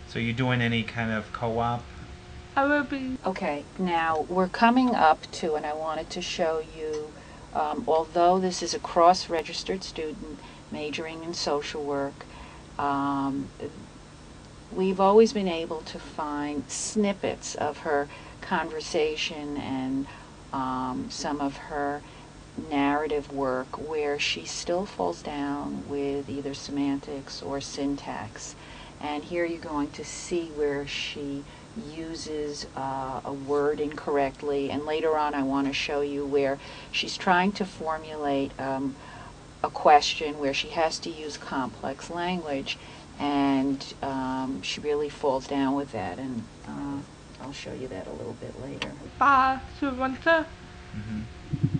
So you doing any kind of co-op? I will be. Okay, now we're coming up to, and I wanted to show you, although this is a cross-registered student majoring in social work, um, we've always been able to find snippets of her conversation and some of her narrative work where she still falls down with either semantics or syntax. And here you're going to see where she uses a word incorrectly, and later on I want to show you where she's trying to formulate a question where she has to use complex language, and she really falls down with that, and I'll show you that a little bit later. Mm-hmm.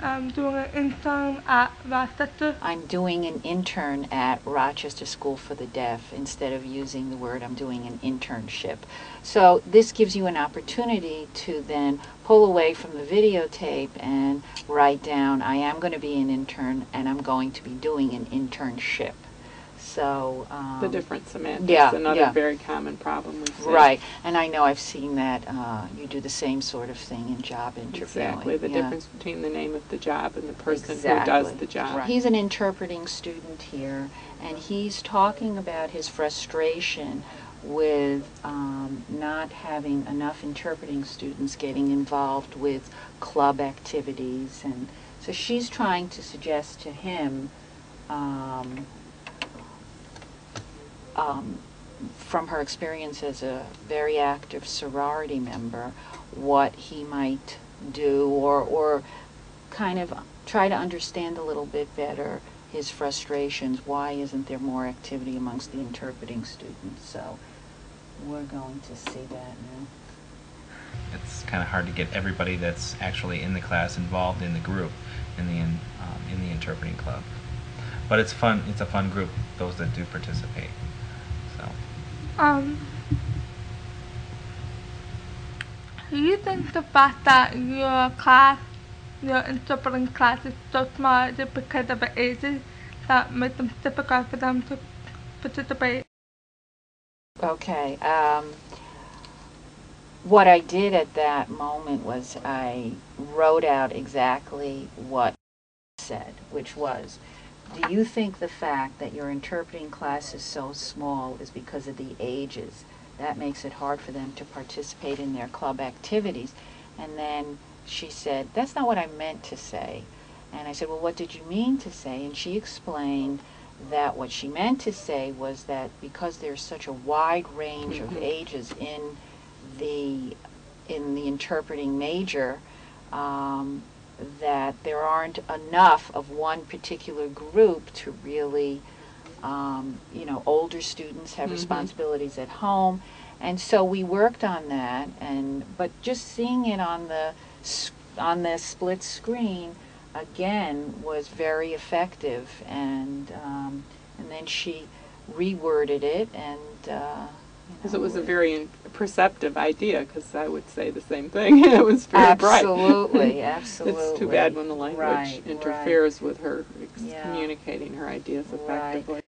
I'm doing an intern at Rochester. I'm doing an intern at Rochester School for the Deaf. Instead of using the word, I'm doing an internship. So this gives you an opportunity to then pull away from the videotape and write down, I am going to be an intern and I'm going to be doing an internship. So the different semantics, another very common problem we see. Right, and I know I've seen that you do the same sort of thing in job interviewing. Exactly, the difference between the name of the job and the person who does the job. Right. He's an interpreting student here, and he's talking about his frustration with not having enough interpreting students getting involved with club activities, and so she's trying to suggest to him from her experience as a very active sorority member, what he might do, or kind of try to understand a little bit better his frustrations. Why isn't there more activity amongst the interpreting students? So we're going to see that now. It's kind of hard to get everybody that's actually in the class involved in the group, in the interpreting club. But it's fun. It's a fun group. Those that do participate. So. Do you think the fact that your interpreting class is so small, is it because of the ages that make them difficult for them to participate? Okay. What I did at that moment was I wrote out exactly what it said, which was, do you think the fact that your interpreting class is so small is because of the ages? That makes it hard for them to participate in their club activities. And then she said, that's not what I meant to say. And I said, well, what did you mean to say? And she explained that what she meant to say was that because there's such a wide range of ages in the interpreting major, that there aren't enough of one particular group to really, older students have responsibilities at home, and so we worked on that. But just seeing it on the split screen again was very effective, and then she reworded it, and because it was a very perceptive idea, because I would say the same thing. It was very bright. Absolutely. It's too bad when the language interferes with her communicating her ideas effectively.